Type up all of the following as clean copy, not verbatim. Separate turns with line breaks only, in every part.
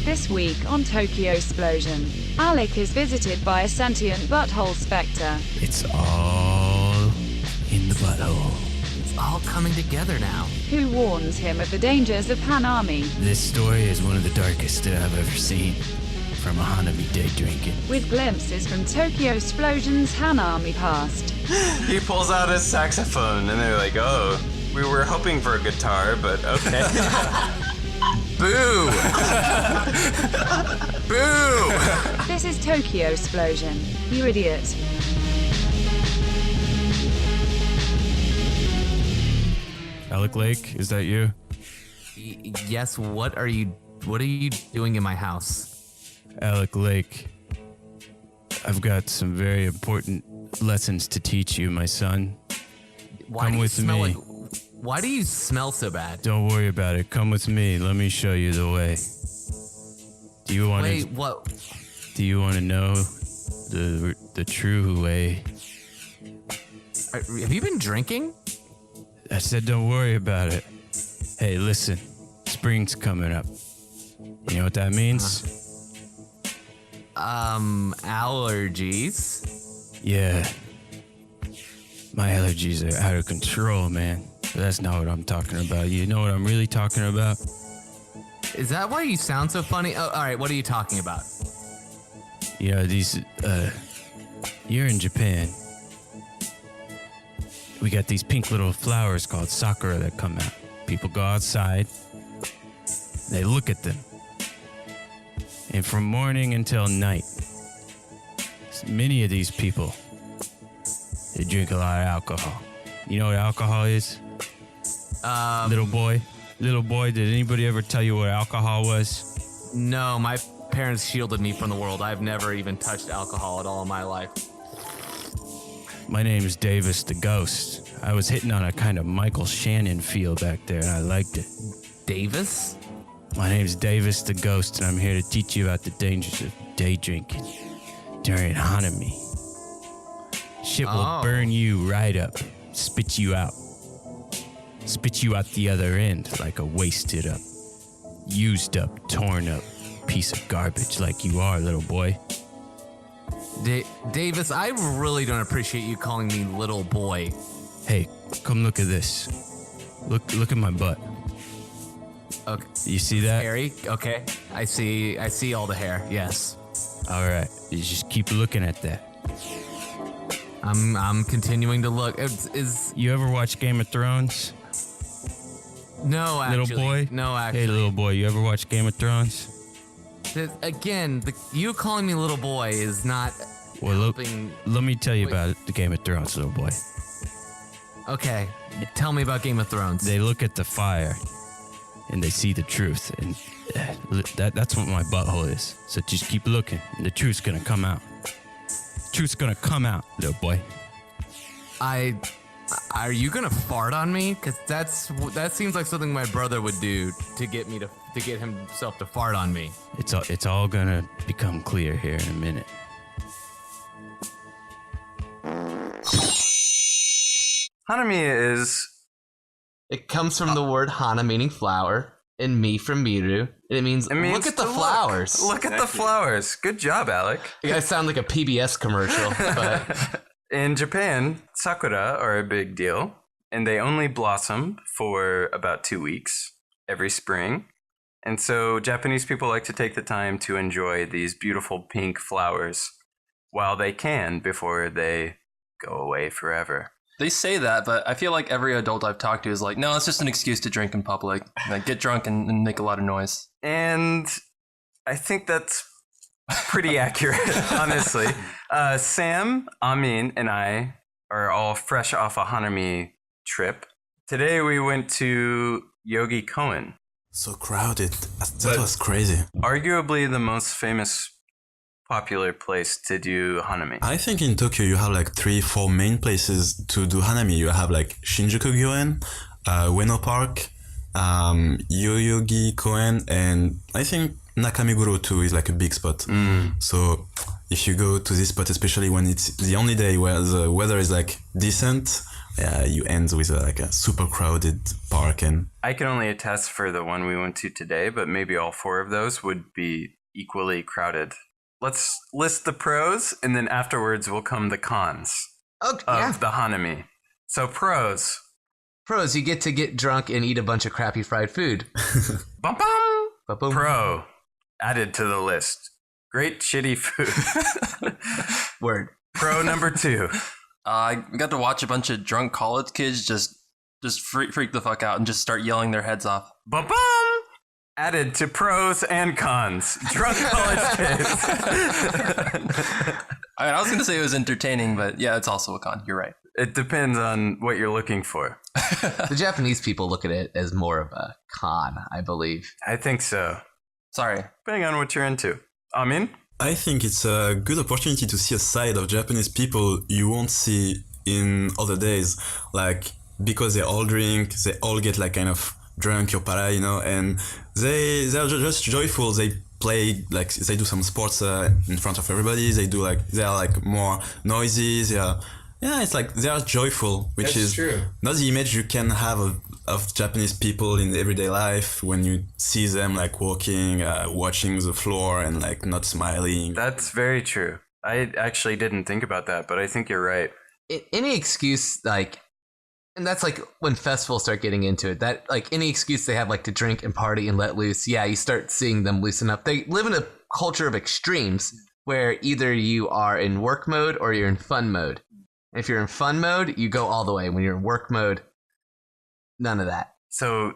This week on Tokyo Splosion, Alek is visited by a sentient butthole specter.
It's all in the butthole.
It's all coming together now.
Who warns him of the dangers of Hanami.
This story is one of the darkest that I've ever seen. From a Hanami Daydrinking.
With glimpses from Tokyo Splosion's Hanami past.
He pulls out his saxophone and they're like, oh, we were hoping for a guitar, but okay. Boo! Boo!
This is Tokyo Splosion, you idiot.
Alek Lake, is that you?
Yes, what are you doing in my house?
Alek Lake, I've got some very important lessons to teach you, my son. Come with me.
Why do you smell so bad?
Don't worry about it. Come with me. Let me show you the way. Do you want
Wait, what?
Do you want to know the true way?
Have you been drinking?
I said don't worry about it. Hey, listen. Spring's coming up. You know what that means?
Allergies.
Yeah. My allergies are out of control, man. But that's not what I'm talking about. You know what I'm really talking about?
Is that why you sound so funny? Oh, all right, what are you talking about?
You know, you're in Japan. We got these pink little flowers called sakura that come out. People go outside. They look at them. And from morning until night, many of these people, they drink a lot of alcohol. You know what alcohol is? Little boy, did anybody ever tell you what alcohol was?
No, my parents shielded me from the world. I've never even touched alcohol at all in my life.
My name is Davis the Ghost. I was hitting on a kind of Michael Shannon feel back there, and I liked it.
Davis?
My name's Davis the Ghost, and I'm here to teach you about the dangers of day drinking during Hanami. Shit will burn you right up, spit you out the other end like a wasted up, used up, torn up piece of garbage like you are, little boy.
Davis, I really don't appreciate you calling me little boy.
Hey, come look at this. Look at my butt.
Okay.
You see that?
Hairy? Okay. I see all the hair. Yes.
All right. You just keep looking at that.
I'm continuing to look.
You ever watch Game of Thrones?
No, actually.
Little boy?
No, actually.
Hey, little boy, you ever watch Game of Thrones?
Again, you calling me little boy is not helping.
Let me tell you about the Game of Thrones, little boy.
Okay. Tell me about Game of Thrones.
They look at the fire and they see the truth, and that's what my butthole is. So just keep looking, and the truth's gonna come out. The truth's gonna come out, little boy.
Are you gonna fart on me? Cause that seems like something my brother would do to get himself to fart on me.
It's all gonna become clear here in a minute.
Hanami is...
It comes from the word hana, meaning flower, and mi from miru. It means look at the flowers.
Look at the flowers. Good job, Alek.
You guys sound like a PBS commercial. But
in Japan, sakura are a big deal, and they only blossom for about 2 weeks every spring. And so Japanese people like to take the time to enjoy these beautiful pink flowers while they can before they go away forever.
They say that, but I feel like every adult I've talked to is like, no, it's just an excuse to drink in public. Like, get drunk and make a lot of noise.
And I think that's pretty accurate, honestly. Sam, Amin, and I are all fresh off a Hanami trip. Today we went to Yogi Koen.
So crowded. That was crazy.
Arguably the most famous popular place to do Hanami.
I think in Tokyo you have like 3-4 main places to do Hanami. You have like Shinjuku Gyoen, Ueno Park, Yoyogi Koen, and I think Nakamiguro too is like a big spot. So if you go to this spot, especially when it's the only day where the weather is like decent you end with like a super crowded park. And
I can only attest for the one we went to today, but maybe all 4 of those would be equally crowded. Let's list the pros, and then afterwards will come the cons of the Hanami. So pros.
Pros, you get to get drunk and eat a bunch of crappy fried food.
Bum bum.
Ba-boom.
Pro. Added to the list. Great shitty food.
Word.
Pro number 2.
I got to watch a bunch of drunk college kids just freak the fuck out and just start yelling their heads off.
Bum bum. Added to pros and cons. Drunk college kids.
I was going to say it was entertaining, but yeah, it's also a con. You're right.
It depends on what you're looking for.
The Japanese people look at it as more of a con, I believe.
I think so.
Sorry.
Depending on what you're into. Amin?
I think it's a good opportunity to see a side of Japanese people you won't see in other days. Like, because they all drink, they all get like kind of drunk or para, and they're just joyful. They play, like, they do some sports in front of everybody. They are like more noisy. It's like they are joyful, which
That's
is
true.
Not the image you can have of Japanese people in everyday life when you see them like walking, watching the floor and like not smiling.
That's very true. I actually didn't think about that, but I think you're right.
Any excuse, like, and that's like when festivals start getting into it, that like any excuse they have like to drink and party and let loose, you start seeing them loosen up. They live in a culture of extremes where either you are in work mode or you're in fun mode. If you're in fun mode, you go all the way. When you're in work mode, none of that.
So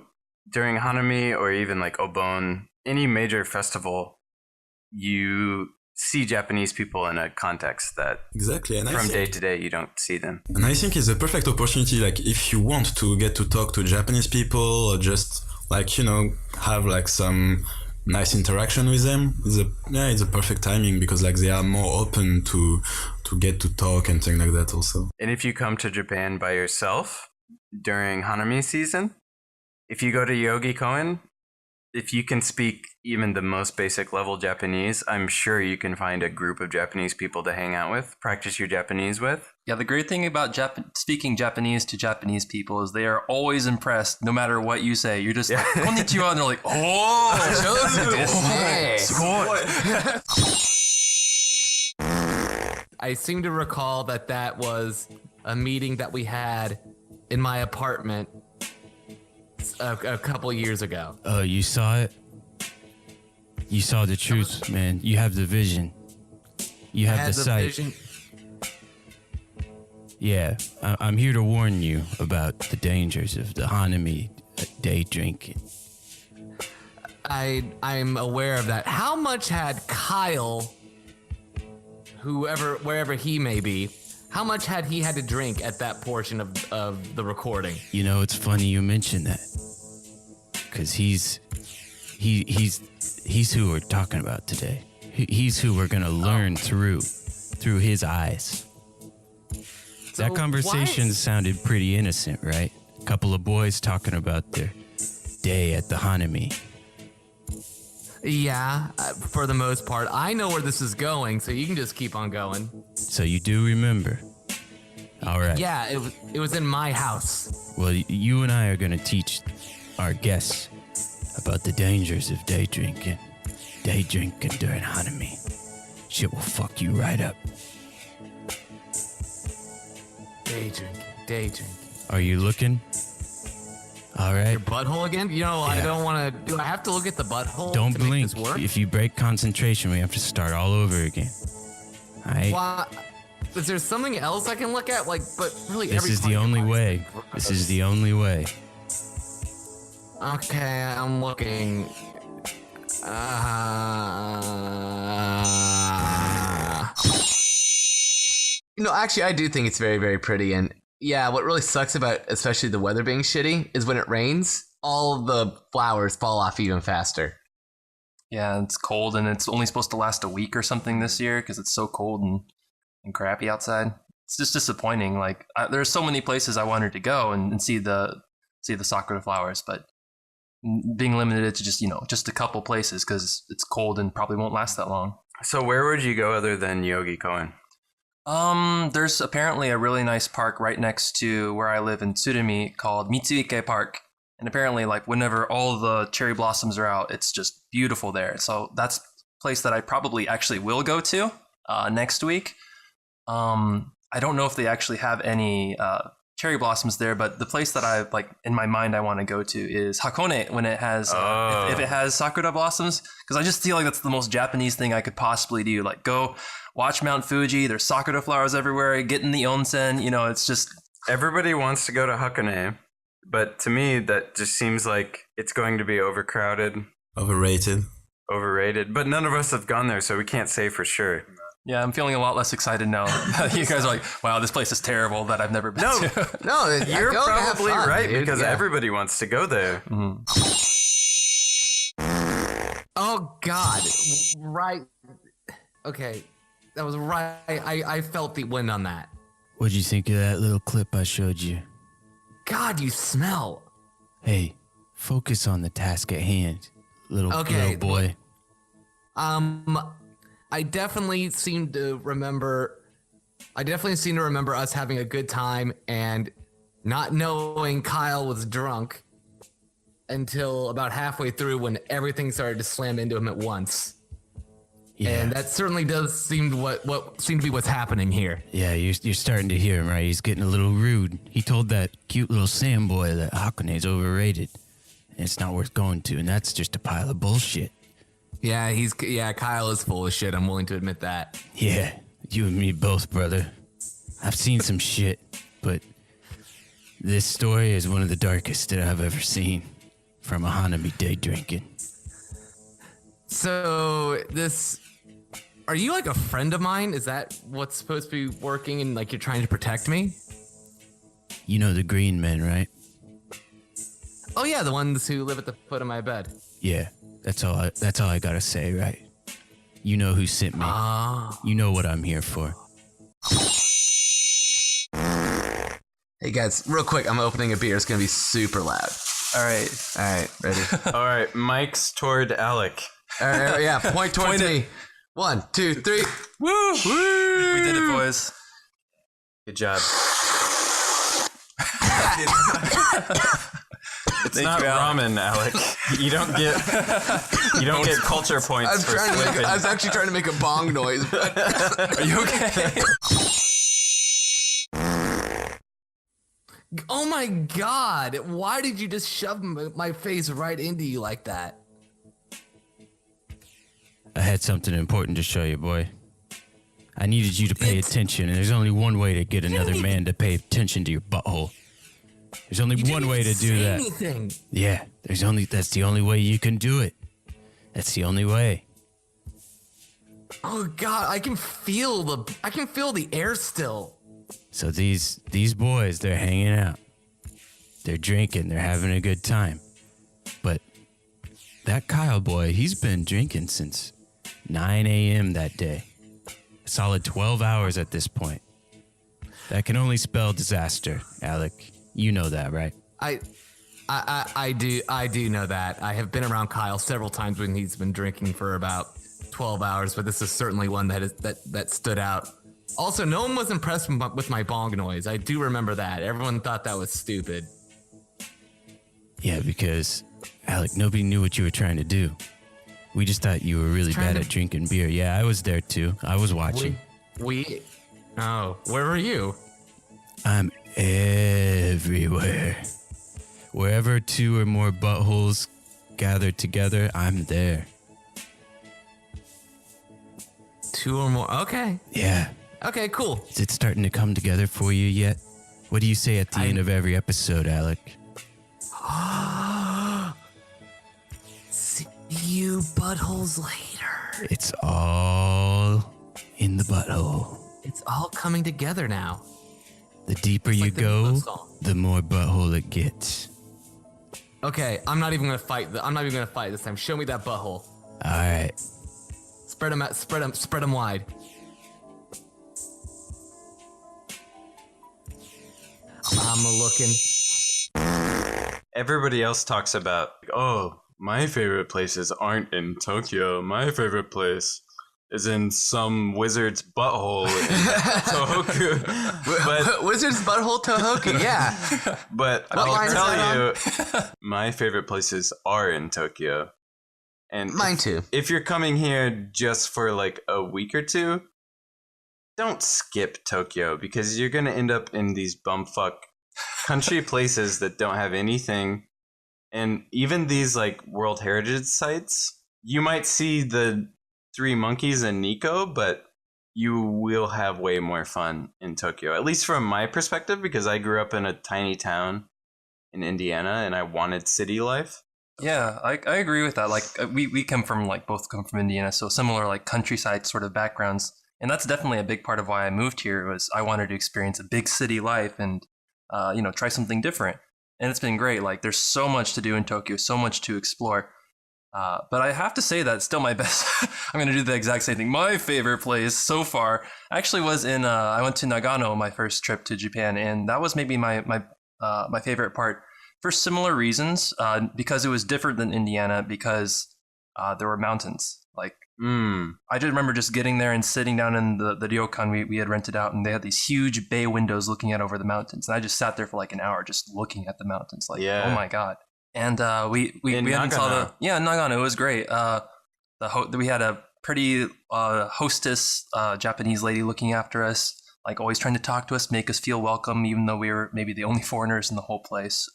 during Hanami or even like Obon, any major festival, you see Japanese people in a context that
Exactly. And
from day to day you don't see them.
And I think it's a perfect opportunity, like if you want to get to talk to Japanese people or just like, have like some nice interaction with them, it's a perfect timing because like they are more open to get to talk and things like that also.
And if you come to Japan by yourself during Hanami season, if you go to Yogi Koen, if you can speak even the most basic level Japanese, I'm sure you can find a group of Japanese people to hang out with, practice your Japanese with.
Yeah, the great thing about speaking Japanese to Japanese people is they are always impressed no matter what you say. You're just like, konnichiwa, and they're like,
I seem to recall that was a meeting that we had in my apartment a couple years ago.
Oh, you saw it? You saw the truth, man. You have the vision. You have the sight.
Vision.
Yeah, I'm here to warn you about the dangers of the Hanami day drinking.
I'm aware of that. How much had Kyle, wherever he may be, how much had he had to drink at that portion of the recording?
It's funny you mention that, because he's who we're talking about today. He's who we're gonna learn through his eyes.
So
That conversation sounded pretty innocent, right? A couple of boys talking about their day at the Hanami.
Yeah, for the most part. I know where this is going, so you can just keep on going.
So you do remember. All right.
Yeah, it was in my house.
Well, you and I are going to teach our guests about the dangers of day drinking. Day drinking during Hanami. Shit will fuck you right up.
Day drinking.
Are you looking? All right.
Your butthole again? I don't want to. Do I have to look at the butthole
Don't
to
blink.
make this work?
If you break concentration, we have to start all over again. All right?
Why? Is there something else I can look at? But really,
This is the only way. This is the only way.
Okay, I'm looking. Actually, I do think it's very, very pretty. And yeah, what really sucks about especially the weather being shitty is when it rains, all of the flowers fall off even faster.
Yeah, it's cold and it's only supposed to last a week or something this year because it's so cold and crappy outside. It's just disappointing. Like there's so many places I wanted to go and see the sakura flowers, but being limited to just a couple places because it's cold and probably won't last that long.
So where would you go other than Yogi Koen?
There's apparently a really nice park right next to where I live in Tsurumi called Mitsuike Park. And apparently, like, whenever all the cherry blossoms are out, it's just beautiful there. So that's a place that I probably actually will go to next week. I don't know if they actually have any cherry blossoms there, but the place that I, like, in my mind I want to go to is Hakone when it has, if it has sakura blossoms. Because I just feel like that's the most Japanese thing I could possibly do. Like, go watch Mount Fuji, there's sakura flowers everywhere, get in the onsen, you know, it's just...
Everybody wants to go to Hakone, but to me, that just seems like it's going to be overcrowded.
Overrated.
Overrated. But none of us have gone there, so we can't say for sure.
Yeah, I'm feeling a lot less excited now. You guys are like, wow, this place is terrible that I've never been to.
No,
You're
go have
probably
fun,
right,
dude.
because
Yeah.
everybody wants to go there.
Mhm.
Oh God! Right. Okay, that was right. I felt the wind on that.
What'd you think of that little clip I showed you?
God, you smell.
Hey, focus on the task at hand, little boy.
I definitely seem to remember us having a good time and not knowing Kyle was drunk until about halfway through when everything started to slam into him at once.
Yeah.
And that certainly does seem what seemed to be what's happening here.
Yeah, you're starting to hear him, right? He's getting a little rude. He told that cute little Sam boy that Hakune's overrated. And it's not worth going to, and that's just a pile of bullshit.
Yeah, Kyle is full of shit. I'm willing to admit that.
Yeah, you and me both, brother. I've seen some shit, but this story is one of the darkest that I've ever seen from a Hanami day drinking.
So are you like a friend of mine? Is that what's supposed to be working and like you're trying to protect me?
You know the green men, right?
Oh yeah, the ones who live at the foot of my bed.
Yeah, that's all I gotta say, right? You know who sent me. You know what I'm here for.
Hey guys, real quick, I'm opening a beer. It's gonna be super loud.
All right.
All right, ready?
All right. Mike's toward Alec.
All right, yeah, point towards me. 1, 2, 3.
Woo! We did it, boys.
Good job. It's not ramen, Alec. You don't get culture points for slipping.
I was actually trying to make a bong noise.
Are you okay?
Oh my God! Why did you just shove my face right into you like that?
I had something important to show you, boy. I needed you to pay attention, and there's only one way to get another man to pay attention to your butthole. There's only one way to do that.
Anything.
Yeah, that's the only way you can do it. That's the only way.
Oh God, I can feel the air still.
So these boys, they're hanging out. They're drinking, they're having a good time. But that Kyle boy, he's been drinking since 9 a.m. that day. A solid 12 hours at this point. That can only spell disaster, Alec. You know that, right?
I do know that. I have been around Kyle several times when he's been drinking for about 12 hours, but this is certainly one that stood out. Also, no one was impressed with my bong noise. I do remember that. Everyone thought that was stupid.
Yeah, because, Alec, nobody knew what you were trying to do. We just thought you were really bad at drinking beer. Yeah, I was there too. I was watching.
Oh, where were you?
I'm everywhere. Wherever two or more buttholes gather together, I'm there.
2 or more. Okay.
Yeah.
Okay, cool.
Is it starting to come together for you yet? What do you say at the end of every episode, Alec?
See you buttholes later.
It's all in the butthole.
It's all coming together now.
The deeper you
like the
go,
Meatloaf song.
the more butthole it gets.
Okay, I'm not even gonna fight. I'm not even gonna fight this time. Show me that butthole.
All right.
Spread them out. Spread them wide. I'm looking.
Everybody else talks about, oh, my favorite places aren't in Tokyo. My favorite place as in some wizard's butthole in Tohoku. But
Wizard's Butthole Tohoku, yeah.
But
What line is
I'll
that
tell you, my favorite places are in Tokyo. And
Mine too.
if you're coming here just for like a week or two, don't skip Tokyo because you're going to end up in these bumfuck country places that don't have anything. And even these like World Heritage sites, you might see the Three Monkeys and Nico, but you will have way more fun in Tokyo, at least from my perspective, because I grew up in a tiny town in Indiana and I wanted city life.
Yeah, I agree with that. Like we come from both come from Indiana, so similar like countryside sort of backgrounds, and that's definitely a big part of why I moved here. Was I wanted to experience a big city life and try something different, and it's been great. Like there's so much to do in Tokyo, so much to explore. But I have to say that it's still my best. I'm going to do the exact same thing. My favorite place so far actually was in I went to Nagano my first trip to Japan, and that was maybe my favorite part. For similar reasons, because it was different than Indiana, because there were mountains. Like, I just remember just getting there and sitting down in the ryokan we had rented out, and they had these huge bay windows looking out over the mountains. And I just sat there for like an hour just looking at the mountains. Like, oh my God. And we hadn't saw Nagano. It was great. We had a pretty hostess Japanese lady looking after us, like always trying to talk to us, make us feel welcome, even though we were maybe the only foreigners in the whole place.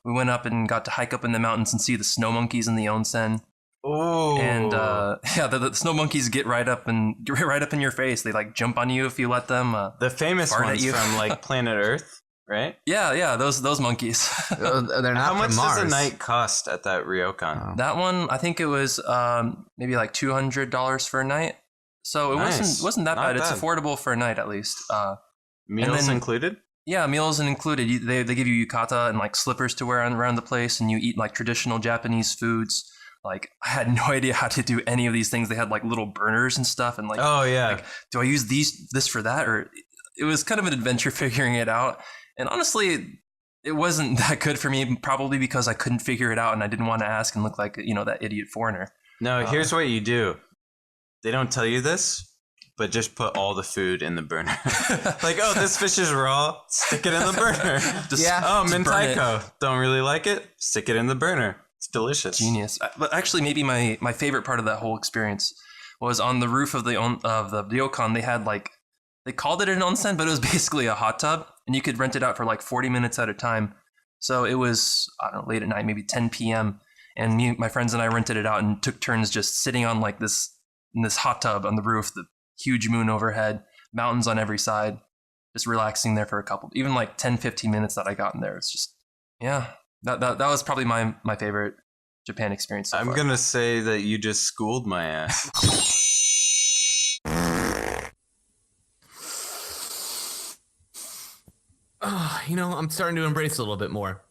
We went up and got to hike up in the mountains and see the snow monkeys in the onsen.
Oh,
and the snow monkeys get right up in your face. They like jump on you if you let them.
The famous ones from like Planet Earth, right?
Yeah, those monkeys.
They're not
How much
from Mars.
does a night cost at that ryokan?
That one, I think it was maybe like $200 for a night. So it wasn't that bad. It's affordable for a night at least.
Meals included?
Yeah, meals included. They give you yukata and like slippers to wear around the place, and you eat like traditional Japanese foods. Like I had no idea how to do any of these things. They had like little burners and stuff, and like, like, do I use this for that? Or it was kind of an adventure figuring it out. And honestly, it wasn't that good for me, probably because I couldn't figure it out and I didn't want to ask and look like that idiot foreigner.
No, here's what you do. They don't tell you this, but just put all the food in the burner. Like, oh, this fish is raw. Stick it in the burner. Oh, mentaiko. Don't really like it? Stick it in the burner. It's delicious.
Genius. But actually, maybe my favorite part of that whole experience was on the roof of the ryokan. They had they called it an onsen, but it was basically a hot tub, and you could rent it out for like 40 minutes at a time. So it was, I don't know, late at night, maybe 10 p.m. And my friends and I rented it out and took turns just sitting on like in this hot tub on the roof, the huge moon overhead, mountains on every side, just relaxing there for even like 10, 15 minutes that I got in there. It's just, that was probably my favorite Japan experience so far.
I'm going to say that you just schooled my ass.
I'm starting to embrace it a little bit more.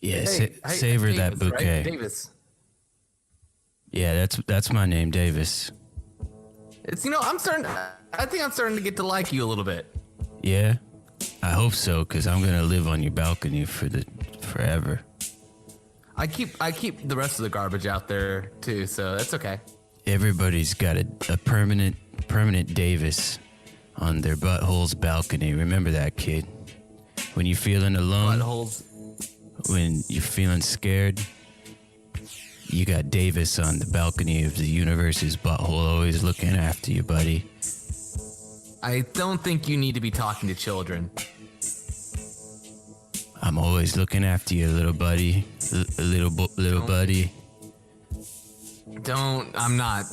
Yeah, savor that
Davis,
bouquet.
Right? Davis.
Yeah, that's my name, Davis.
It's I think I'm starting to get to like you a little bit.
Yeah, I hope so, because I'm gonna live on your balcony forever.
I keep the rest of the garbage out there too, so that's okay.
Everybody's got a permanent Davis on their butthole's balcony. Remember that, kid. When you're feeling alone,
Buttholes.
when you're feeling scared, you got Davis on the balcony of the universe's butthole, always looking after you, buddy.
I don't think you need to be talking to children.
I'm always looking after you, little buddy. Little buddy.
I'm not.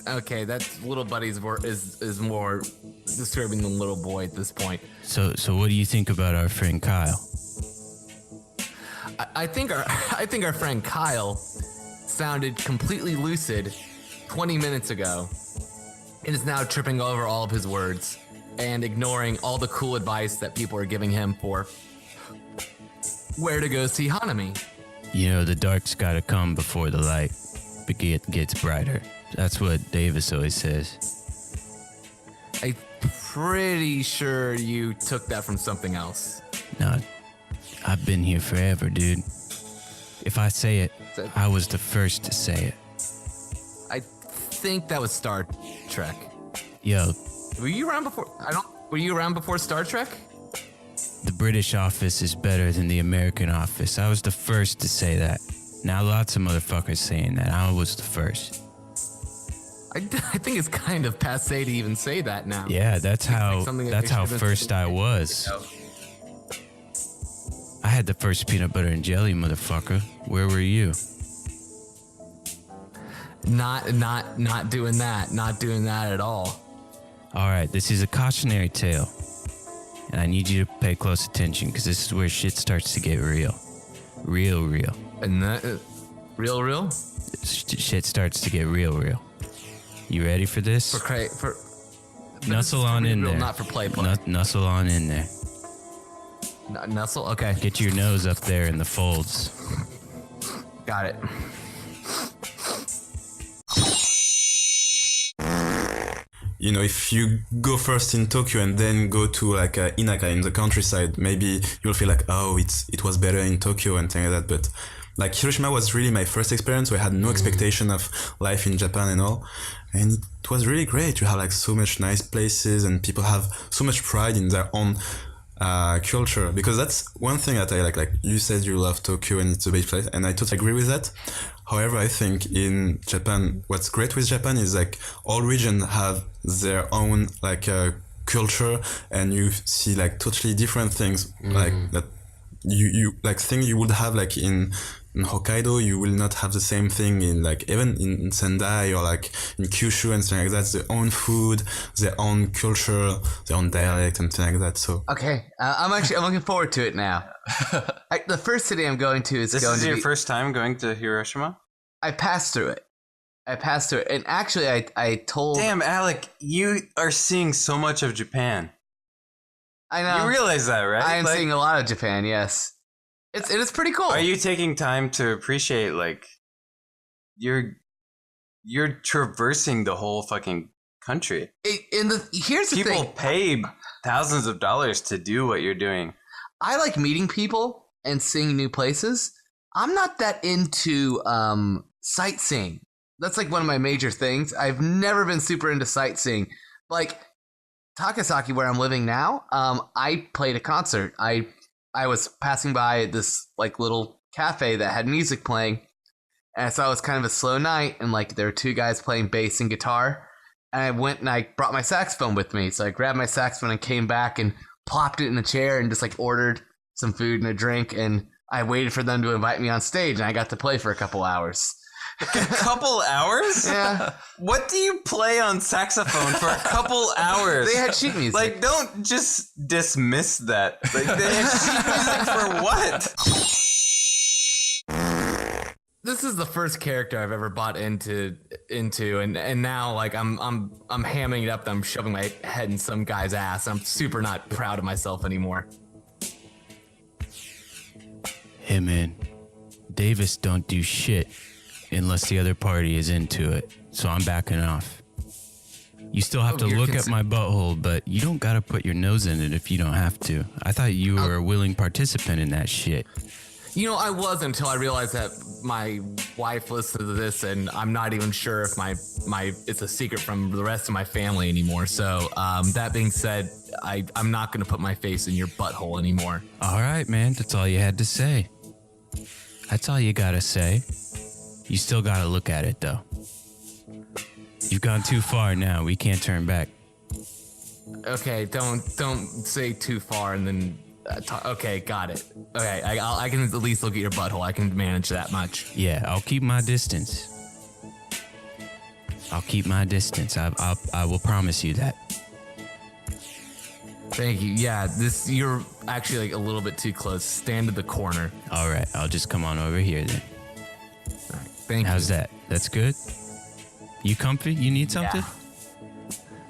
Okay, that's little buddy's is more disturbing than little boy at this point.
So what do you think about our friend Kyle?
I think our friend Kyle sounded completely lucid 20 minutes ago and is now tripping over all of his words and ignoring all the cool advice that people are giving him for where to go see Hanami.
The dark's gotta come before the light gets brighter. That's what Davis always says.
I'm pretty sure you took that from something else.
No, I've been here forever, dude. If I say it, I was the first to say it.
I think that was Star Trek.
Yo,
Were you around before? Were you around before Star Trek?
the British office is better than the American office. I was the first to say that. Now lots of motherfuckers saying that. I was the first.
I think it's kind of passé to even say that now.
Yeah, that's how
something that
that's
they
how
should've been
first I was. I had the first peanut butter and jelly, motherfucker. Where were you?
Not doing that. Not doing that at all.
All right, this is a cautionary tale. And I need you to pay close attention because this is where shit starts to get real. Real.
And that, real?
Shit starts to get real. You ready for this? Nuzzle on in
real,
there.
not for play.
Nuzzle on in there.
Nuzzle? Okay.
Get your nose up there in the folds.
Got it.
You know, if you go first in Tokyo and then go to like Inaka in the countryside, maybe you'll feel like, oh, it was better in Tokyo and things like that. But like Hiroshima was really my first experience, so I had no expectation of life in Japan and all. And it was really great. You have like so much nice places and people have so much pride in their own culture, because that's one thing that I like you said you love Tokyo and it's a big place, and I totally agree with that. However, I think in Japan, what's great with Japan is like all regions have their own like culture, and you see like totally different things like that. You like things you would have like in Hokkaido, you will not have the same thing in like even in Sendai or like in Kyushu and something like that. Their own food, their own culture, their own dialect and something like that. So
okay, I'm looking forward to it now. The first city I'm going to is
This is your first time going to Hiroshima?
I passed through it, and actually I told.
Damn, Alek, you are seeing so much of Japan.
I know.
You realize that, right?
I am seeing a lot of Japan. Yes, it is pretty cool.
Are you taking time to appreciate like you're traversing the whole fucking country?
Here's the thing.
People pay thousands of dollars to do what you're doing.
I like meeting people and seeing new places. I'm not that into sightseeing. That's like one of my major things. I've never been super into sightseeing. Like Takasaki, where I'm living now, I played a concert. I was passing by this like little cafe that had music playing, and I saw it was kind of a slow night, and like there were two guys playing bass and guitar, and I went and I brought my saxophone with me. So I grabbed my saxophone and came back and plopped it in a chair and just like ordered some food and a drink, and I waited for them to invite me on stage, and I got to play for a couple hours.
A couple hours?
Yeah.
What do you play on saxophone for a couple hours?
They had sheet music.
Like, don't just dismiss that. Like, they had sheet music for what?
This is the first character I've ever bought into, and now like I'm hamming it up. I'm shoving my head in some guy's ass. I'm super not proud of myself anymore.
Hey man, Davis don't do shit unless the other party is into it. So I'm backing off. You still have to look at my butthole, but you don't gotta put your nose in it if you don't have to. I thought you were a willing participant in that shit.
You know, I was until I realized that my wife listens to this, and I'm not even sure if my it's a secret from the rest of my family anymore. So that being said, I'm not gonna put my face in your butthole anymore.
All right, man. That's all you had to say. That's all you gotta say. You still gotta look at it, though. You've gone too far now. We can't turn back.
Okay, don't say too far and then. Okay, got it. Okay, I can at least look at your butthole. I can manage that much.
Yeah, I'll keep my distance. I'll keep my distance. I will promise you that.
Thank you. Yeah, you're actually like a little bit too close. Stand to the corner.
All right, I'll just come on over here then.
All right, thank you.
How's that? That's good? You comfy? You need something?
Yeah.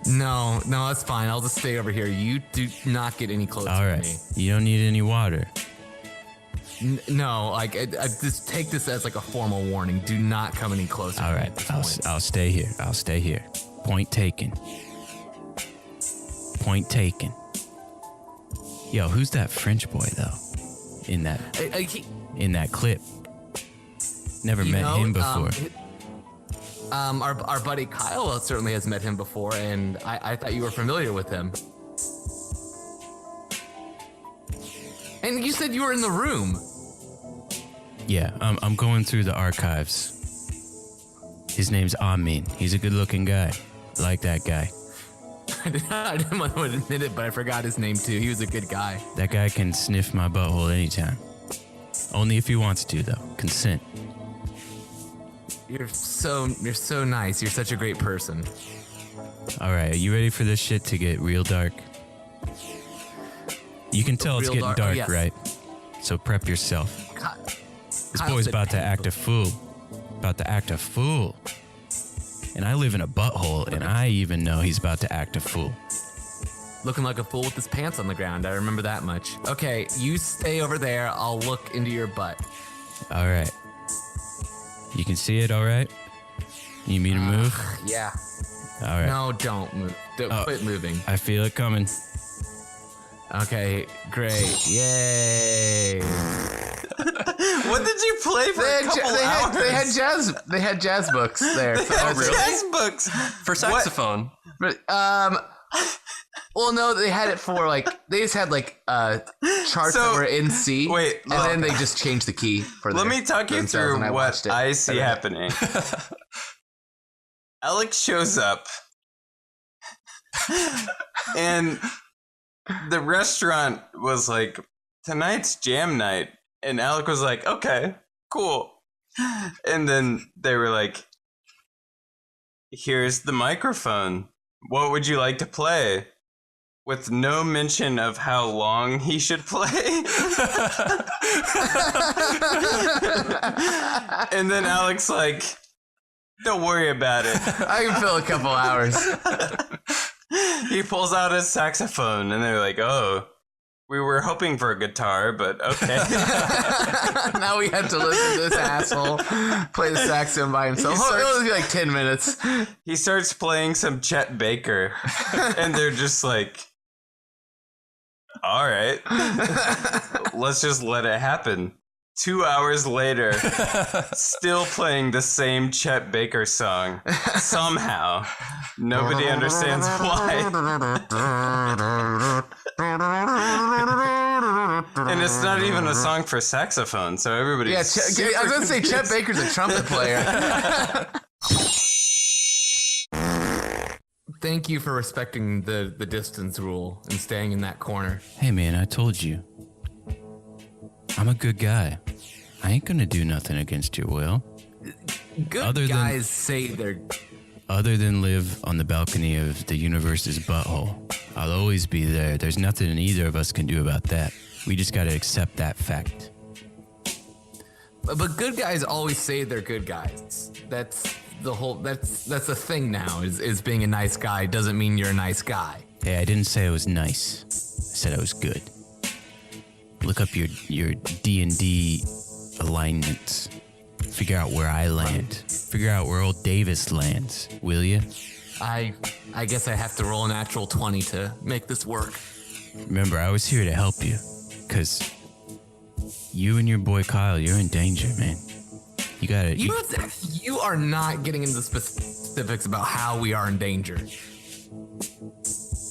No, that's fine. I'll just stay over here. You do not get any closer
All right.
to me.
You don't need any water.
No, like I just take this as like a formal warning. Do not come any closer.
All right, I'll stay here. I'll stay here. Point taken. Point taken. Yo, who's that French boy though? In that clip. Never met him before.
Our buddy Kyle certainly has met him before, and I thought you were familiar with him. And you said you were in the room.
Yeah, I'm going through the archives. His name's Amin. He's a good-looking guy. I like that guy.
I didn't want to admit it, but I forgot his name too. He was a good guy.
That guy can sniff my butthole anytime. Only if he wants to, though. Consent.
You're so nice. You're such a great person.
All right, are you ready for this shit to get real dark? You can tell it's
Real
getting
dark,
dark,
yes.
right? So prep yourself. This
Kyle
boy's
said
about to
painful.
act a fool. About to act a fool. And I live in a butthole, and I even know he's about to act a fool.
Looking like a fool with his pants on the ground. I remember that much. Okay, you stay over there. I'll look into your butt.
All right. You can see it, all right? You mean to move?
Yeah.
All right.
No, don't move. Don't quit moving.
I feel it coming.
Okay, great. Yay.
What did you play for a couple hours?
They had jazz books there. So I was-
Jazz books.
For saxophone.
But well, no, they had it for they just had charts
So-
that were in C.
wait,
and then they just changed the key for.
Let me talk you
themselves,
through
and I
what
watched it.
I see happening. Alek shows up, and the restaurant was like, tonight's jam night. And Alek was like, okay, cool. And then they were like, here's the microphone. What would you like to play? With no mention of how long he should play. And then Alek's like, don't worry about it.
I can fill a couple hours.
He pulls out his saxophone, and they're like, oh, we were hoping for a guitar, but okay.
Now we have to listen to this asshole play the saxophone by himself.
He starts-
It'll be like 10 minutes.
He starts playing some Chet Baker, and they're just like, all right, let's just let it happen. 2 hours later, still playing the same Chet Baker song. Somehow. Nobody understands why. And it's not even a song for saxophone, so everybody's
Yeah,
super
I was going to say Chet
confused.
Baker's a trumpet player. Thank you for respecting the distance rule and staying in that corner.
Hey, man, I told you. I'm a good guy. I ain't gonna do nothing against your will.
Good
Other than-
guys say they're...
Other than live on the balcony of the universe's butthole. I'll always be there. There's nothing either of us can do about that. We just gotta accept that fact.
But good guys always say they're good guys. That's the whole... That's the thing now, is being a nice guy doesn't mean you're a nice guy.
Hey, I didn't say I was nice. I said I was good. Look up your D&D alignments. Figure out where I land. Figure out where old Davis lands, will you?
I guess I have to roll a natural 20 to make this work.
Remember, I was here to help you. Because you and your boy Kyle, you're in danger, man. You gotta...
You are not getting into the specifics about how we are in danger.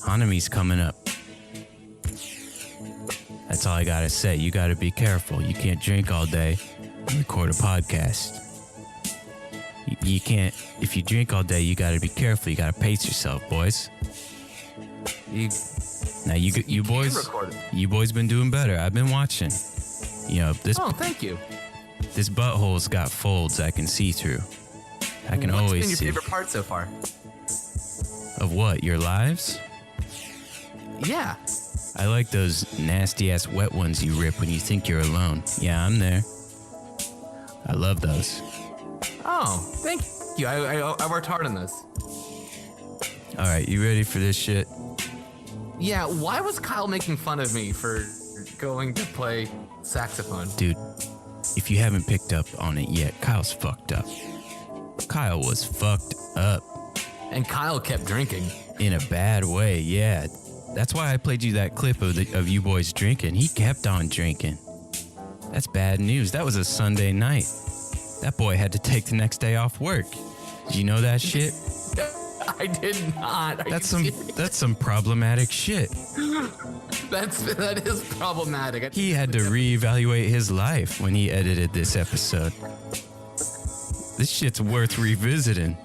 Hanami's coming up. That's all I gotta say. You gotta be careful. You can't drink all day and record a podcast. You can't... If you drink all day, you gotta be careful. You gotta pace yourself, boys. Now, you boys...
record it.
You boys been doing better. I've been watching. You know, this
Thank you.
This butthole's got folds I can see through. I can
What's
always
been your
see.
favorite part so far?
Of what? Your lives?
Yeah.
I like those nasty ass wet ones you rip when you think you're alone. Yeah, I'm there. I love those.
Oh, thank you. I worked hard on this.
All right, you ready for this shit?
Yeah, why was Kyle making fun of me for going to play saxophone?
Dude, if you haven't picked up on it yet, Kyle's fucked up. Kyle was fucked up.
And Kyle kept drinking.
In a bad way, yeah. That's why I played you that clip of you boys drinking. He kept on drinking. That's bad news. That was a Sunday night. That boy had to take the next day off work. Do you know that shit?
I did not.
That's some problematic shit.
That is problematic.
He had to reevaluate his life when he edited this episode. This shit's worth revisiting.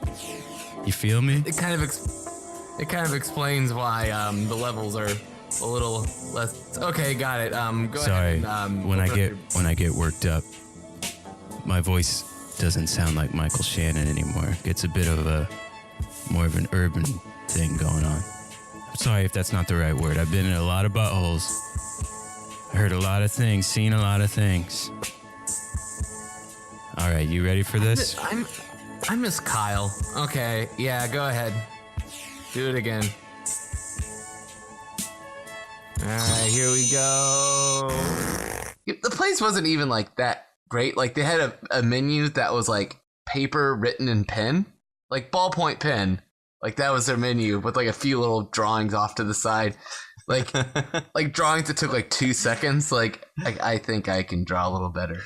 You feel me?
It kind of explains why the levels are a little less. Okay, got it. Go
Sorry.
ahead.
When I get worked up, my voice doesn't sound like Michael Shannon anymore. It gets a bit of more of an urban thing going on. I'm sorry if that's not the right word. I've been in a lot of buttholes. I heard a lot of things, seen a lot of things. All right, you ready for this?
I miss Kyle. Okay, yeah, go ahead. Do it again. All right, here we go. The place wasn't even like that great. Like they had a menu that was like paper written in pen, like ballpoint pen. Like that was their menu with like a few little drawings off to the side. Like like drawings that took like 2 seconds. Like I think I can draw a little better.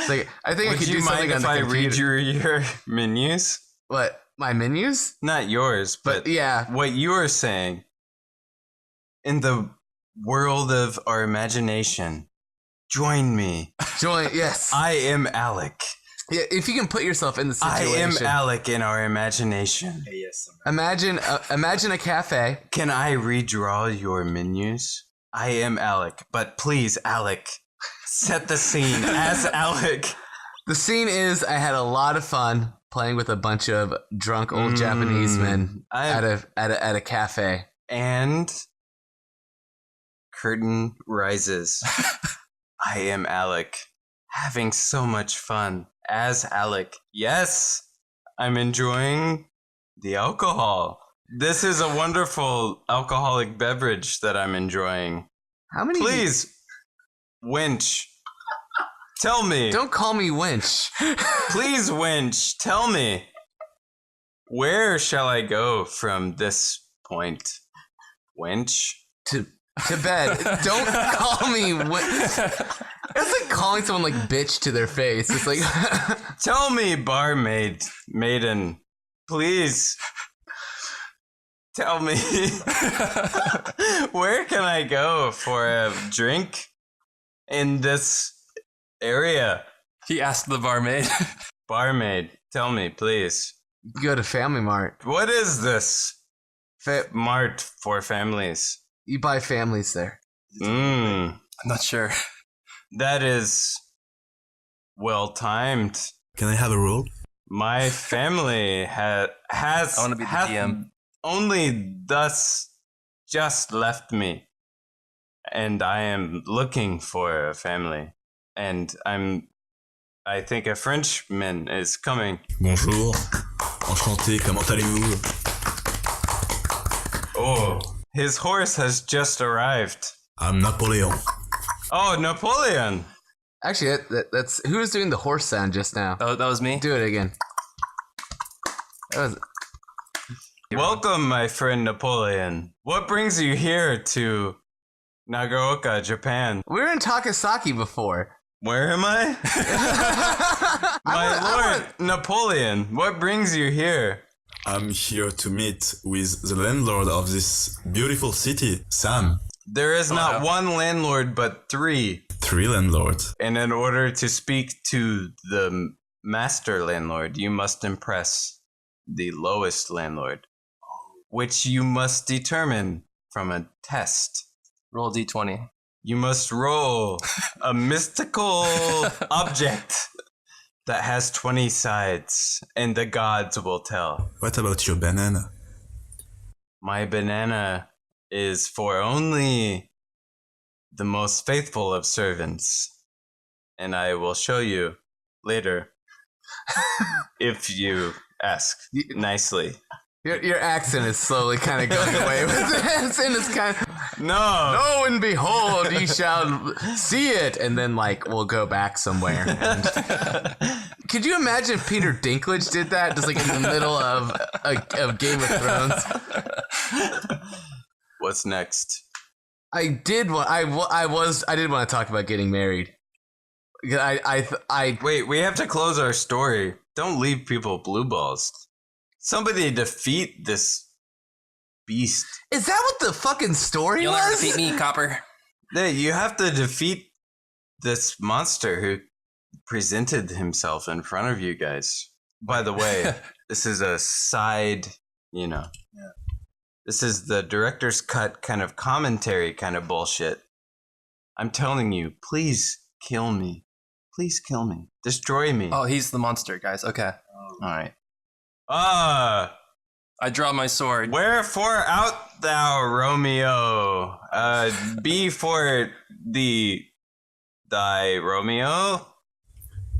Like I think I could do something on the computer.
Would you mind if I read your menus?
What? My menus?
Not yours, but
yeah.
What you were saying. In the world of our imagination, join me.
Yes.
I am Alek.
Yeah, if you can put yourself in the situation.
I am Alek in our imagination.
Yes.
Imagine a cafe.
Can I redraw your menus? I am Alek, but please, Alek, set the scene as Alek.
The scene is I had a lot of fun playing with a bunch of drunk old Japanese men at a cafe.
And curtain rises. I am Alek, having so much fun as Alek. Yes, I'm enjoying the alcohol. This is a wonderful alcoholic beverage that I'm enjoying.
How many?
Please, Winch, tell me.
Don't call me Winch.
Please, Winch, tell me. Where shall I go from this point? Winch?
To bed. Don't call me Winch. That's like calling someone like bitch to their face. It's like
tell me, maiden, please. Tell me, where can I go for a drink in this area?
He asked the barmaid.
Barmaid, tell me, please.
Go to Family Mart.
What is this? Mart for families.
You buy families there.
I'm not sure.
That is well timed.
Can I have a rule?
My family has
I want to be the DM.
Only thus just left me, and I am looking for a family, and I think a Frenchman is coming.
Bonjour. Enchanté, comment allez-vous?
Oh, his horse has just arrived.
I'm Napoleon.
Oh, Napoleon!
Actually, that's who was doing the horse sound just now.
Oh, that was me?
Do it again. That was.
Welcome, my friend Napoleon. What brings you here to Nagaoka, Japan?
We were in Takasaki before.
Where am I? My lord, Napoleon, what brings you here?
I'm here to meet with the landlord of this beautiful city, Sam.
There is not one landlord, but 3.
3 landlords.
And in order to speak to the master landlord, you must impress the lowest landlord, which you must determine from a test.
Roll D20.
You must roll a mystical object that has 20 sides, and the gods will tell.
What about your banana?
My banana is for only the most faithful of servants, and I will show you later if you ask nicely.
Your accent is slowly kind of going away with this, and it's kind of
no,
and behold, ye shall see it, and then like we'll go back somewhere. Could you imagine if Peter Dinklage did that, just like in the middle of Game of Thrones?
What's next?
I did want to talk about getting married. I
Wait, we have to close our story. Don't leave people blue balls. Somebody defeat this beast.
is that what the fucking story
You'll never
was?
defeat me, Copper.
Yeah, you have to defeat this monster who presented himself in front of you guys. By the way, this is a side, this is the director's cut kind of commentary kind of bullshit. I'm telling you, please kill me. Please kill me. Destroy me.
Oh, he's the monster, guys. Okay.
All right. Ah.
I draw my sword.
Wherefore out thou, Romeo? Be for thy Romeo.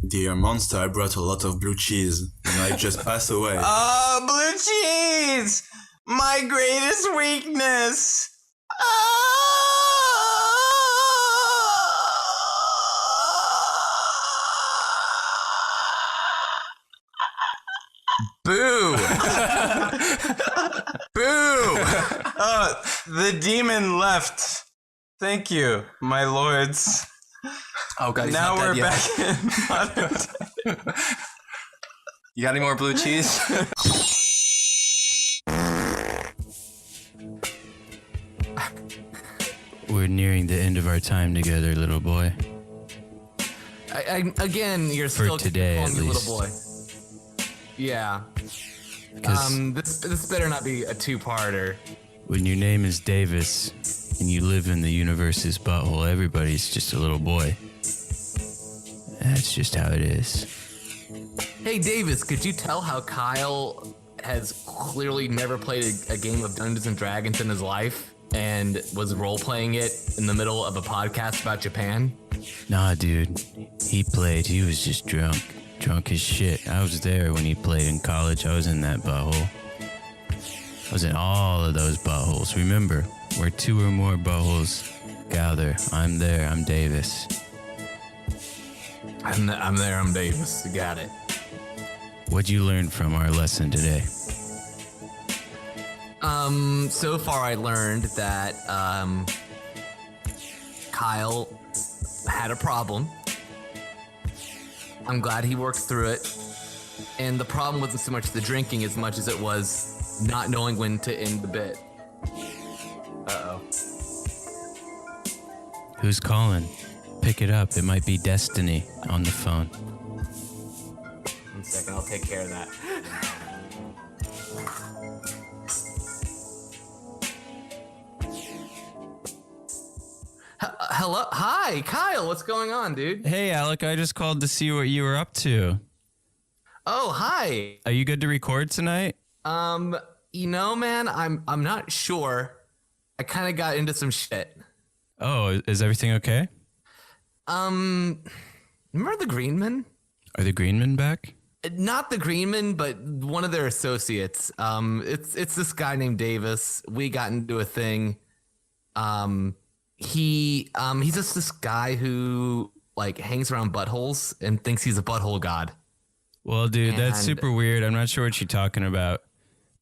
Dear monster, I brought a lot of blue cheese. And I just passed away.
Oh, blue cheese! My greatest weakness!
Boo! Boo!
The demon left. Thank you, my lords.
Oh god, he's
Now
not
we're
dead yet.
back in modern time.
You got any more blue cheese?
We're nearing the end of our time together, little boy.
Again, you're
For
still
today,
calling
at
me
least.
little boy. Yeah.
'Cause
This better not be a two-parter.
when your name is Davis and you live in the universe's butthole, everybody's just a little boy. That's just how it is.
Hey, Davis, could you tell how Kyle has clearly never played a game of Dungeons and Dragons in his life and was role-playing it in the middle of a podcast about Japan?
Nah, dude. He played. He was just drunk. Drunk as shit. I was there when he played in college. I was in that butthole. I was in all of those buttholes. Remember, where two or more buttholes gather, I'm there. I'm Davis.
I'm there, I'm Davis. Got it.
What'd you learn from our lesson today?
So far I learned that, Kyle had a problem. I'm glad he worked through it. And the problem wasn't so much the drinking as much as it was not knowing when to end the bit. Uh-oh.
Who's calling? Pick it up. It might be Destiny on the phone.
1 second, I'll take care of that. Hello? Hi, Kyle, what's going on, dude?
Hey, Alek. I just called to see what you were up to.
Oh, hi.
Are you good to record tonight?
Man, I'm not sure. I kind of got into some shit.
Oh, is everything okay?
Remember the Greenmen?
Are the Greenmen back?
Not the Greenmen, but one of their associates. It's this guy named Davis. We got into a thing. He's just this guy who like hangs around buttholes and thinks he's a butthole god.
Well, dude, that's
And-
super weird. I'm not sure what you're talking about,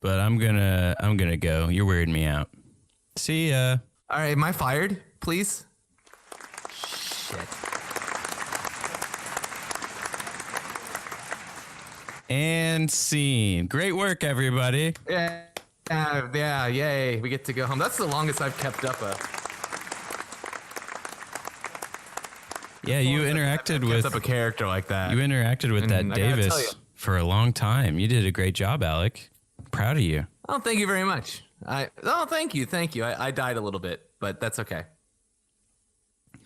but I'm gonna go. You're weirding me out. See ya.
All right, am I fired? Please. Shit.
And scene. Great work, everybody.
Yeah, yay. We get to go home. That's the longest I've kept up a
Yeah, you interacted with
character like that.
that
I gotta tell
Davis
you.
for a long time. You did a great job, Alek. Proud of you.
Oh, thank you very much. Thank you. I died a little bit, but that's okay.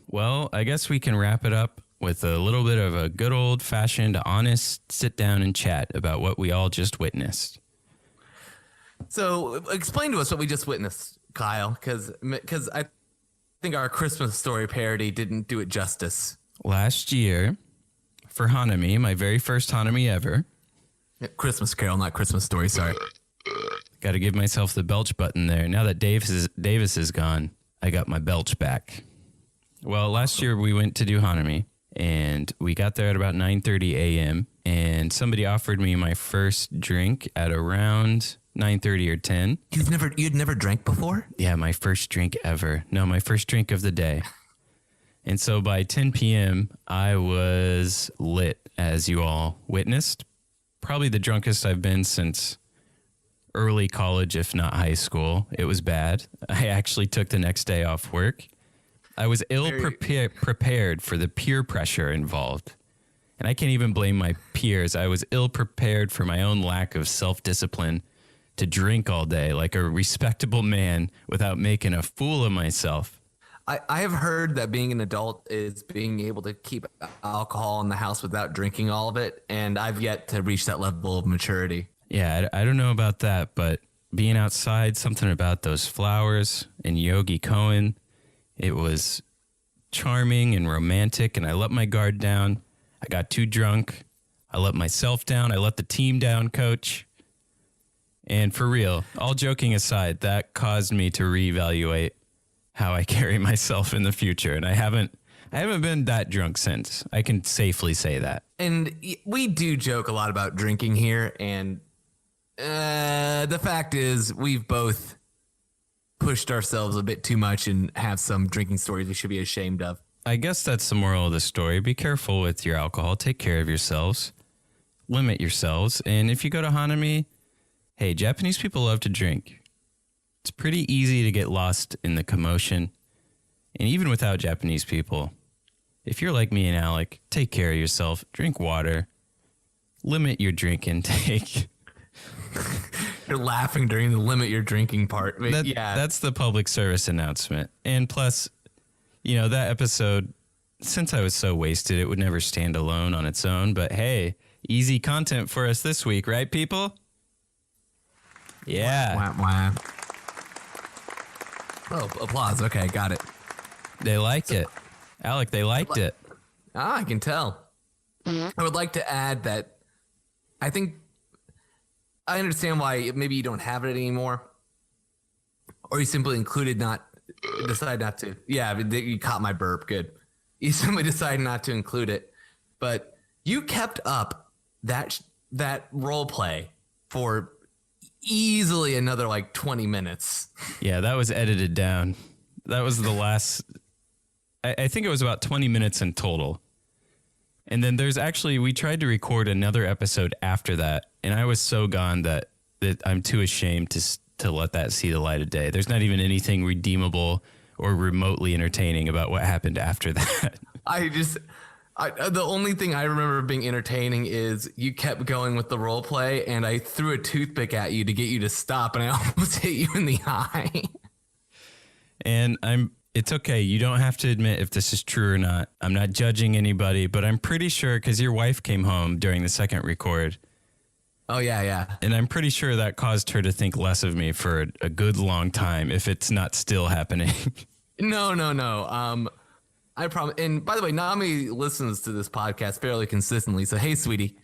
Well, I guess we can wrap it up with a little bit of a good old-fashioned, honest sit down and chat about what we all just witnessed.
So, explain to us what we just witnessed, Kyle, because I think our Christmas story parody didn't do it justice.
Last year, for Hanami, my very first Hanami ever,
Christmas Carol, not Christmas Story. Sorry.
got to give myself the belch button there. Now that Davis is gone, I got my belch back. Well, last year we went to do Hanami, and we got there at about 9:30 a.m., and somebody offered me my first drink at around 9:30 or 10.
You'd never drank before?
Yeah, my first drink ever. No, my first drink of the day. And so by 10 p.m., I was lit, as you all witnessed. Probably the drunkest I've been since early college, if not high school. It was bad. I actually took the next day off work. I was prepared for the peer pressure involved. And I can't even blame my peers. I was ill prepared for my own lack of self-discipline to drink all day like a respectable man without making a fool of myself.
I have heard that being an adult is being able to keep alcohol in the house without drinking all of it, and I've yet to reach that level of maturity.
Yeah, I don't know about that, but being outside, something about those flowers and Yogi Cohen, it was charming and romantic, and I let my guard down. I got too drunk. I let myself down. I let the team down, coach. And for real, all joking aside, that caused me to reevaluate how I carry myself in the future. And I haven't been that drunk since. I can safely say that.
And we do joke a lot about drinking here, and the fact is we've both pushed ourselves a bit too much and have some drinking stories we should be ashamed of.
I guess that's the moral of the story. Be careful with your alcohol. Take care of yourselves. Limit yourselves. And if you go to Hanami, hey, Japanese people love to drink. It's pretty easy to get lost in the commotion. And even without Japanese people, if you're like me and Alek, take care of yourself. Drink water. Limit your drink intake.
You're laughing during the limit your drinking part. But
That's the public service announcement. And plus, that episode, since I was so wasted, it would never stand alone on its own. But hey, easy content for us this week, right, people? Yeah.
Wah, wah. Oh, applause. Okay, got it.
They liked it. Alek, they liked it.
I can tell. I would like to add that I think I understand why maybe you don't have it anymore, or you simply decide not to. Yeah, you caught my burp. Good. You simply decided not to include it, but you kept up that role play for easily another 20 minutes.
Yeah, that was edited down. That was the last. I think it was about 20 minutes in total. And then we tried to record another episode after that, and I was so gone that I'm too ashamed to let that see the light of day. There's not even anything redeemable or remotely entertaining about what happened after that.
The only thing I remember being entertaining is you kept going with the role play, and I threw a toothpick at you to get you to stop, and I almost hit you in the eye.
And it's okay. You don't have to admit if this is true or not. I'm not judging anybody, but I'm pretty sure because your wife came home during the second record.
Oh, yeah.
And I'm pretty sure that caused her to think less of me for a good long time, if it's not still happening.
No. I promise. And by the way, Nami listens to this podcast fairly consistently. So, hey, sweetie,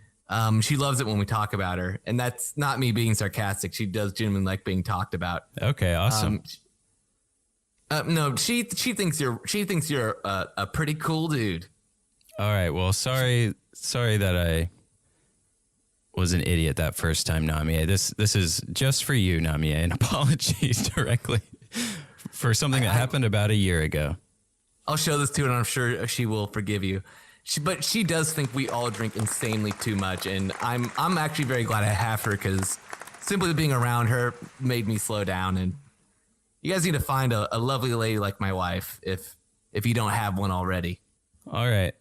she loves it when we talk about her. And that's not me being sarcastic. She does genuinely like being talked about.
Okay, awesome.
No, she thinks you're a pretty cool dude.
All right. Well, sorry that I was an idiot that first time, Namie. This is just for you, Namie, and apologies directly for something that happened about a year ago.
I'll show this to her, and I'm sure she will forgive you. But she does think we all drink insanely too much, and I'm actually very glad I have her, because simply being around her made me slow down. And you guys need to find a lovely lady like my wife if you don't have one already.
All right.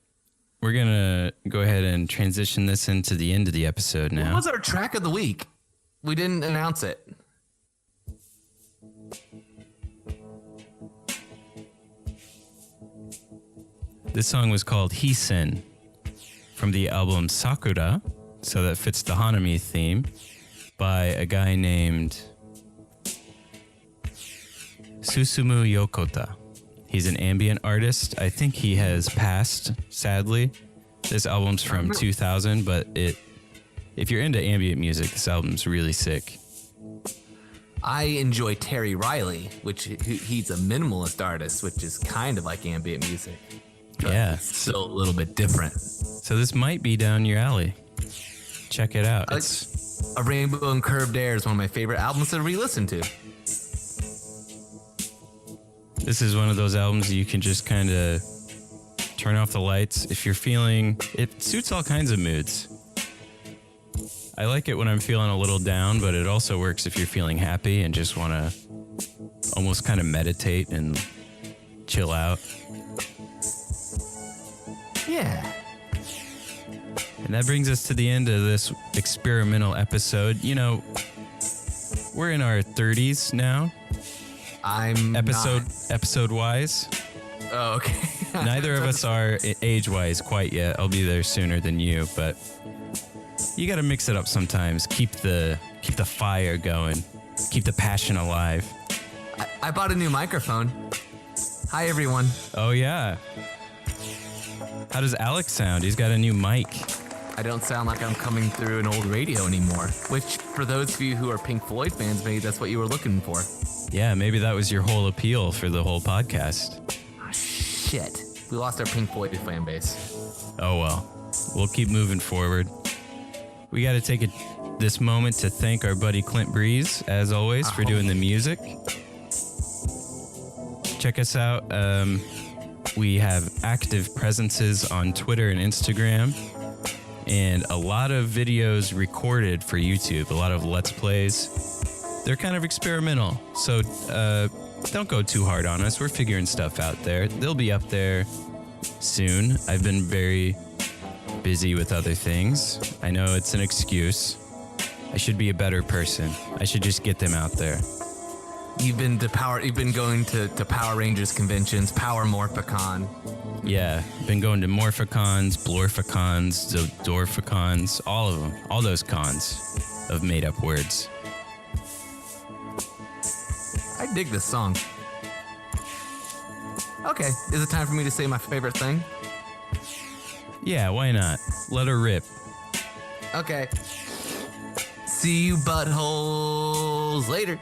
We're going to go ahead and transition this into the end of the episode now.
What was our track of the week? We didn't announce it.
This song was called Hisen from the album Sakura, so that fits the Hanami theme, by a guy named Susumu Yokota. He's an ambient artist. I think he has passed, sadly. This album's from 2000, but if you're into ambient music, this album's really sick.
I enjoy Terry Riley, he's a minimalist artist, which is kind of like ambient music.
Yeah.
It's still a little bit different.
So this might be down your alley. Check it out. It's
A Rainbow and Curved Air is one of my favorite albums to re-listen to.
This is one of those albums that you can just kind of Turn off the lights. If you're feeling, it suits all kinds of moods. I like it when I'm feeling a little down, but it also works if you're feeling happy and just want to almost kind of meditate and chill out.
Yeah.
And that brings us to the end of this experimental episode. You know, we're in our 30s now.
I'm
episode wise.
Oh, okay.
Neither of us are age wise quite yet. I'll be there sooner than you, but you got to mix it up sometimes. Keep the fire going. Keep the passion alive.
I bought a new microphone. Hi, everyone.
Oh yeah. How does Alek sound? He's got a new mic.
I don't sound like I'm coming through an old radio anymore. Which, for those of you who are Pink Floyd fans, maybe that's what you were looking for.
Yeah, maybe that was your whole appeal for the whole podcast.
Oh, shit. We lost our Pink Floyd fan base.
Oh well. We'll keep moving forward. We got to take this moment to thank our buddy Clint Breeze, as always, for doing the music. Check us out. We have active presences on Twitter and Instagram, and a lot of videos recorded for YouTube, a lot of Let's Plays. They're kind of experimental, so don't go too hard on us. We're figuring stuff out there. They'll be up there soon. I've been very busy with other things. I know it's an excuse. I should be a better person. I should just get them out there.
You've been going to Power Rangers conventions, Power Morphicon.
Yeah, been going to Morphicons, Blorphicons, Zodorphicons, all of them. All those cons of made up words.
I dig this song. Okay, is it time for me to say my favorite thing?
Yeah, why not? Let her rip.
Okay. See you buttholes later.